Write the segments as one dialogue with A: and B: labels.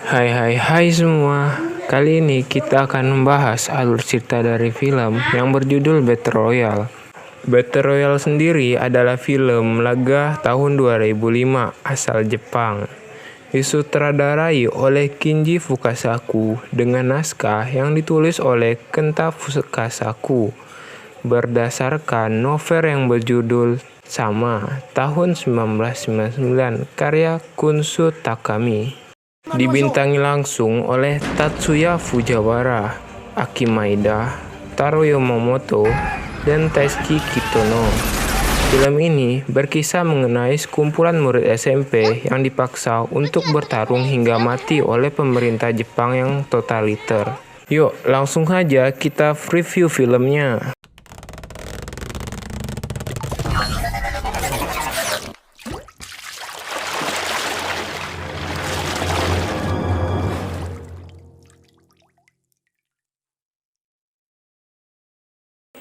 A: Hai hai hai semua. Kali ini kita akan membahas alur cerita dari film yang berjudul Battle Royale. Battle Royale sendiri adalah film laga tahun 2005 asal Jepang. Disutradarai oleh Kinji Fukasaku dengan naskah yang ditulis oleh Kenta Fukasaku berdasarkan novel yang berjudul sama tahun 1999 karya Kunsu Takami. Dibintangi langsung oleh Tatsuya Fujiwara, Aki Maeda, Taro Yamamoto, dan Taisuke Kitono. Film ini berkisah mengenai sekumpulan murid SMP yang dipaksa untuk bertarung hingga mati oleh pemerintah Jepang yang totaliter. Yuk, langsung saja kita review filmnya.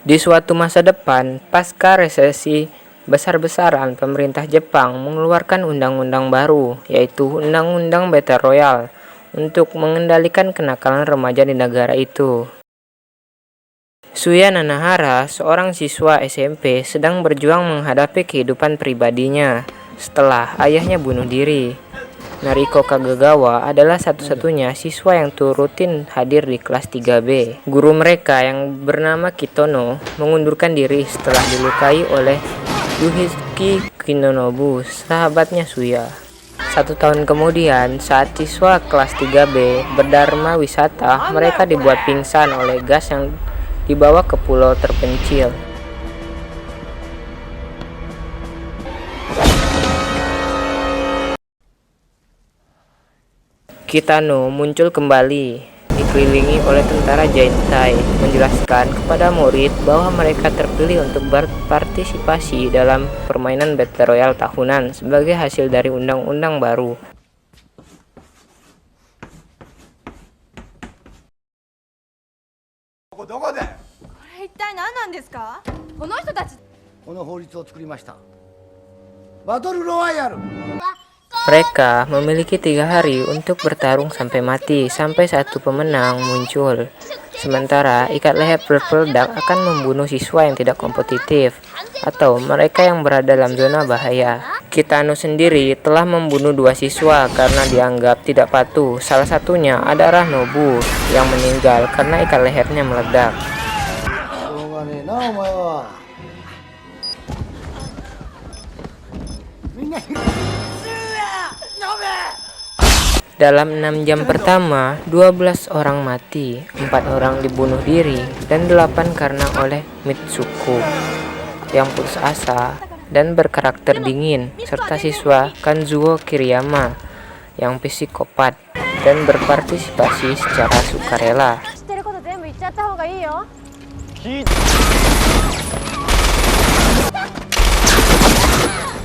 A: Di suatu masa depan, pasca resesi besar-besaran, pemerintah Jepang mengeluarkan undang-undang baru, yaitu Undang-Undang Battle Royale, untuk mengendalikan kenakalan remaja di negara itu. Suya Nanahara, seorang siswa SMP, sedang berjuang menghadapi kehidupan pribadinya setelah ayahnya bunuh diri. Nariko Kagagawa adalah satu-satunya siswa yang rutin hadir di kelas 3B. Guru mereka yang bernama Kitono mengundurkan diri setelah dilukai oleh Yuhiki Kinonobu, sahabatnya Suya. 1 tahun kemudian, saat siswa kelas 3B berdharma wisata, mereka dibuat pingsan oleh gas yang dibawa ke pulau terpencil. Kitano muncul kembali, dikelilingi oleh tentara Zentai, menjelaskan kepada murid bahwa mereka terpilih untuk berpartisipasi dalam permainan Battle Royale tahunan sebagai hasil dari undang-undang baru. Mereka memiliki 3 hari untuk bertarung sampai mati, sampai satu pemenang muncul. Sementara ikat leher berpeledak akan membunuh siswa yang tidak kompetitif atau mereka yang berada dalam zona bahaya. Kitano sendiri telah membunuh 2 siswa karena dianggap tidak patuh. Salah satunya adalah Nobu yang meninggal karena ikat lehernya meledak. Dalam 6 jam pertama, 12 orang mati, 4 orang dibunuh diri, dan 8 karena oleh Mitsuko yang putus asa dan berkarakter dingin, serta siswa Kanzuo Kiriyama yang psikopat dan berpartisipasi secara sukarela.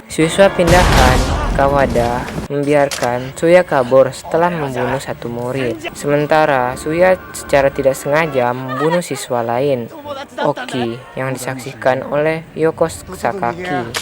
A: Siswa pindahan Kawada membiarkan Suya kabur setelah membunuh 1 murid. Sementara Suya secara tidak sengaja membunuh siswa lain, Oki, yang disaksikan oleh Yoko Sakaki.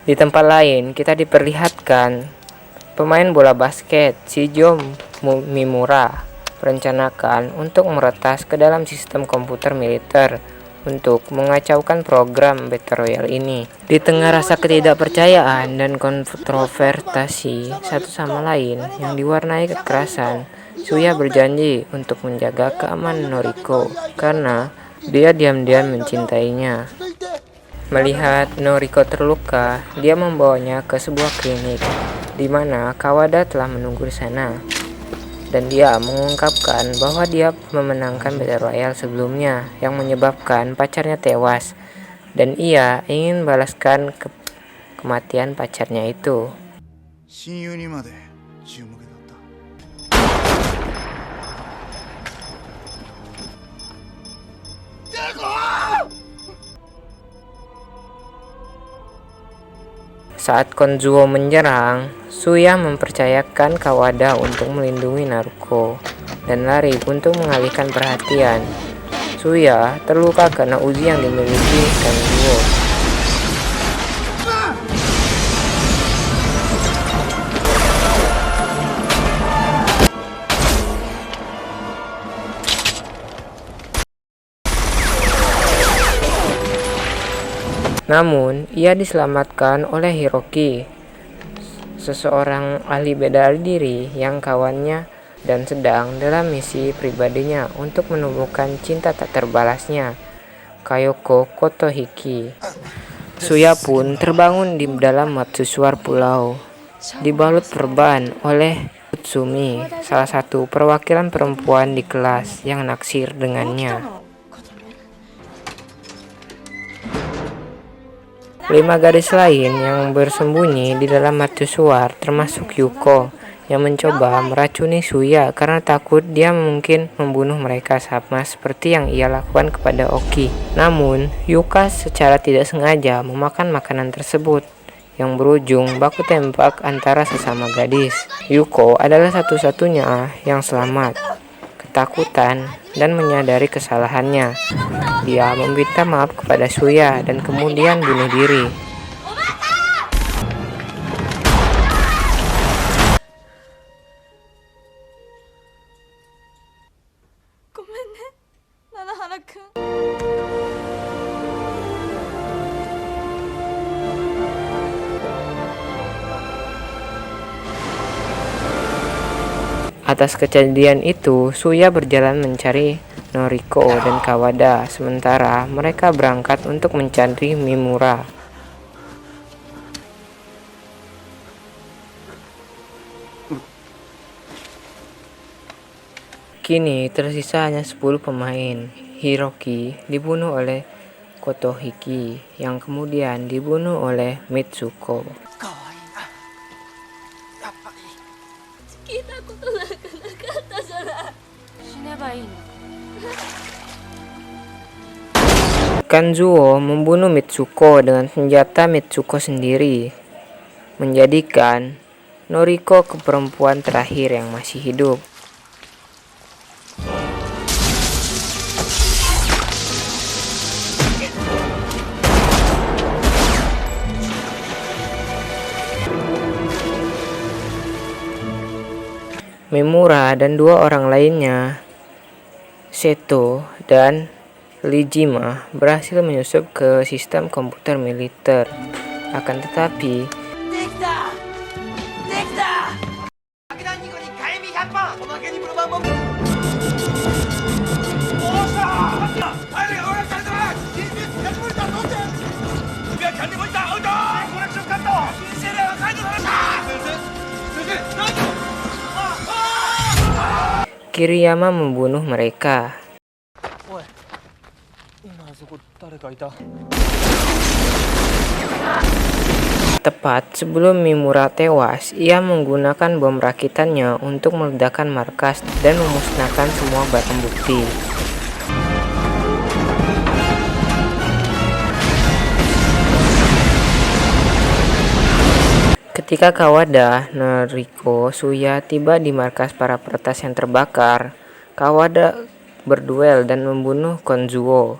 A: Di tempat lain, kita diperlihatkan pemain bola basket Shijo Mimura merencanakan untuk meretas ke dalam sistem komputer militer untuk mengacaukan program Battle Royale ini. Di tengah rasa ketidakpercayaan dan kontroversi satu sama lain yang diwarnai kekerasan, Suya berjanji untuk menjaga keamanan Noriko karena dia diam-diam mencintainya. Melihat Noriko terluka, dia membawanya ke sebuah klinik, di mana Kawada telah menunggu di sana. Dan dia mengungkapkan bahwa dia memenangkan Battle Royale sebelumnya yang menyebabkan pacarnya tewas. Dan ia ingin balaskan kematian pacarnya itu. Saat Konzuo menyerang, Suya mempercayakan Kawada untuk melindungi Naruko dan lari untuk mengalihkan perhatian. Suya terluka karena uji yang dimiliki Konzuo. Namun, ia diselamatkan oleh Hiroki, seseorang ahli bela diri yang kawannya dan sedang dalam misi pribadinya untuk menemukan cinta tak terbalasnya, Kayoko Kotohiki. Suya pun terbangun di dalam mercusuar pulau, dibalut perban oleh Utsumi, salah satu perwakilan perempuan di kelas yang naksir dengannya. 5 gadis lain yang bersembunyi di dalam mercusuar termasuk Yuko yang mencoba meracuni Suya karena takut dia mungkin membunuh mereka sama seperti yang ia lakukan kepada Oki. Namun, Yuka secara tidak sengaja memakan makanan tersebut yang berujung baku tembak antara sesama gadis. Yuko adalah satu-satunya yang selamat. Ketakutan dan menyadari kesalahannya, dia meminta maaf kepada Suya dan kemudian bunuh diri. Atas kejadian itu, Suya berjalan mencari Noriko dan Kawada, sementara mereka berangkat untuk mencari Mimura. Kini tersisa hanya 10 pemain. Hiroki dibunuh oleh Kotohiki, yang kemudian dibunuh oleh Mitsuko. Kanzuo membunuh Mitsuko dengan senjata Mitsuko sendiri, menjadikan Noriko ke perempuan terakhir yang masih hidup. Mimura dan 2 orang lainnya, Seto dan Lijima, berhasil menyusup ke sistem komputer militer. Akan tetapi, Kiriyama membunuh mereka. Tepat sebelum Mimura tewas, ia menggunakan bom rakitannya untuk meledakkan markas dan memusnahkan semua barang bukti. Ketika Kawada, Noriko, Suya tiba di markas para peretas yang terbakar, Kawada berduel dan membunuh Konzuo.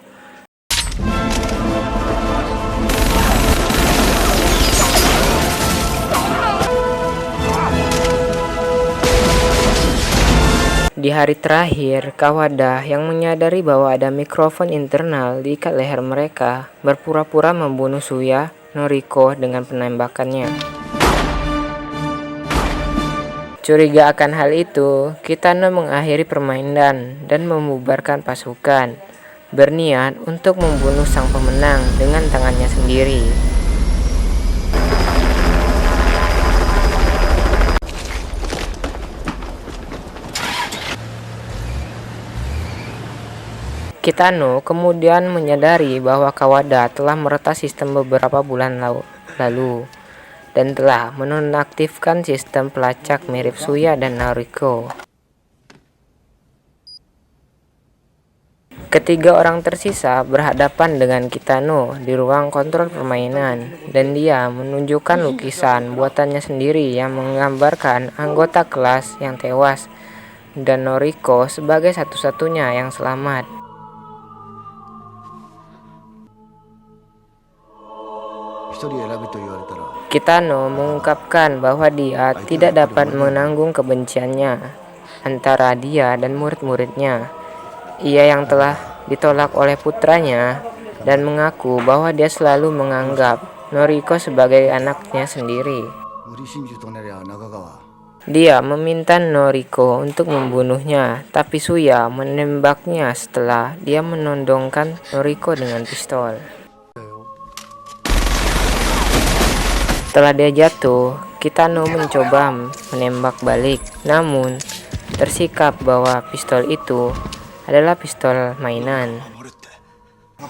A: Di hari terakhir, Kawada yang menyadari bahwa ada mikrofon internal di ikat leher mereka, berpura-pura membunuh Suya, Noriko dengan penembakannya. Curiga akan hal itu, Kitano mengakhiri permainan dan membubarkan pasukan.
B: berniat untuk membunuh sang pemenang dengan tangannya sendiri. Kitano kemudian menyadari bahwa Kawada telah meretas sistem beberapa bulan lalu dan telah menonaktifkan sistem pelacak mirip Suya dan Noriko. Ketiga orang tersisa berhadapan dengan Kitano di ruang kontrol permainan, dan dia menunjukkan lukisan buatannya sendiri yang menggambarkan anggota kelas yang tewas dan Noriko sebagai satu-satunya yang selamat. Kitano mengungkapkan bahwa dia tidak dapat menanggung kebenciannya antara dia dan murid-muridnya. Ia yang telah ditolak oleh putranya dan mengaku bahwa dia selalu menganggap Noriko sebagai anaknya sendiri. Dia meminta Noriko untuk membunuhnya, tapi Suya menembaknya setelah dia menodongkan Noriko dengan pistol. Setelah dia jatuh, Kitano mencoba menembak balik, namun tersikap bahwa pistol itu adalah pistol mainan.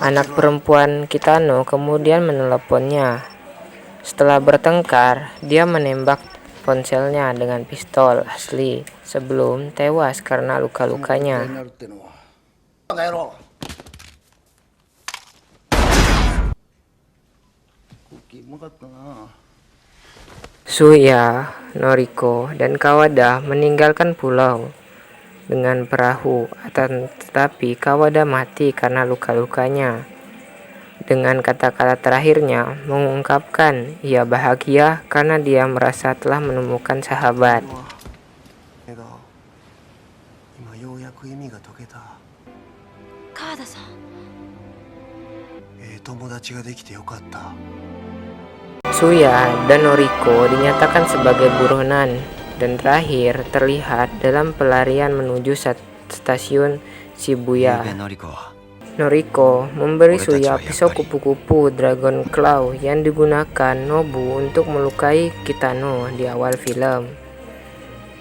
B: Anak perempuan Kitano kemudian meneleponnya. Setelah bertengkar, dia menembak ponselnya dengan pistol asli sebelum tewas karena luka-lukanya. Suya, Noriko, dan Kawada meninggalkan pulau dengan perahu, tetapi Kawada mati karena luka-lukanya. Dengan kata-kata terakhirnya mengungkapkan ia bahagia karena dia merasa telah menemukan sahabat. Suya dan Noriko dinyatakan sebagai buronan dan terakhir terlihat dalam pelarian menuju stasiun Shibuya. Noriko memberi Suya pisau kupu-kupu Dragon Claw yang digunakan Nobu untuk melukai Kitano di awal film.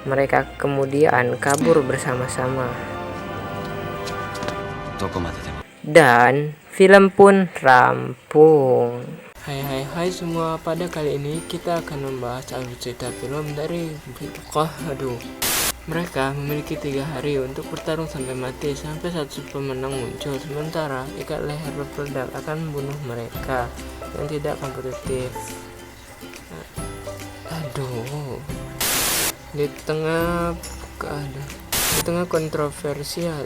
B: Mereka kemudian kabur bersama-sama. Dan film pun rampung. Hai semua, pada kali ini kita akan membahas alur cerita film dari Britokoh. Mereka memiliki 3 hari untuk bertarung sampai mati, sampai satu pemenang muncul, sementara ikat leher berpeledak akan membunuh mereka yang tidak kompetitif. Di tengah kontroversial